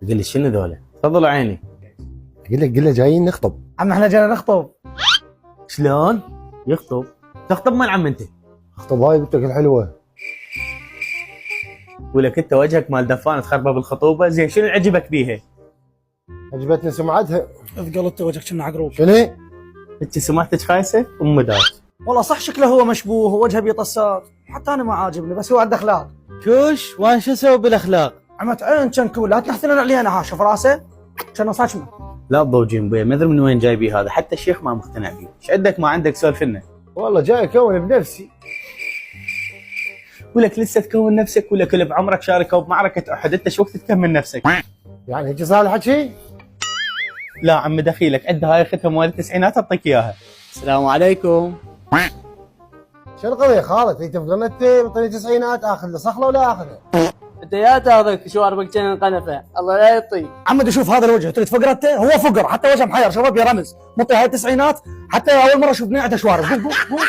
قل لي شنو ذولا؟ تفضلوا عيني. قل له جايين نخطب. عم احنا جينا نخطب. شلون؟ يخطب؟ تخطب من عم انت؟ اخطب هاي بنتك الحلوه. ولك انت وجهك مال دفان تخربه بالخطوبه، زين شنو اللي عجبك بيها؟ عجبتني سمعتها. قلت وجهك كنا عقروب. شنو؟ انت سمعتك خايسه؟ ام دار. والله صح شكله هو مشبوه ووجهه بيطسات، حتى انا ما عاجبني بس هو عنده اخلاق. كوش وانا شو اسوي بالاخلاق؟ عمت عين كان كول، لا تنحثلنا علينا ها، شوف راسه كان صاجمه. لا تضوجين بيا، ما ادري من وين جايبي هذا، حتى الشيخ ما مقتنع بيه، ايش عندك ما عندك سولف لنا. والله جاي اكون بنفسي. ولك لسه تكون نفسك، ولا كل بعمرك شاركوا بمعركه احد، انت شو وقت تكمل نفسك؟ يعني هيك صار الحكي؟ لا عم دخيلك، عد هاي اختها مال التسعينات اعطيك اياها. السلام عليكم. شو القضيه خالد؟ انت فضلت بطني تسعينات اخذ له صخله ولا اخذها؟ انت يا تاخذك شواربك كان القنفه، الله لا يعطيك. عمد شوف هذا الوجه، تريد فقرته؟ هو فقر، حتى وجهه محير، شباب يا رمز، مطي هاي التسعينات، حتى اول مره اشوف عنده شوارب. قول قول قول.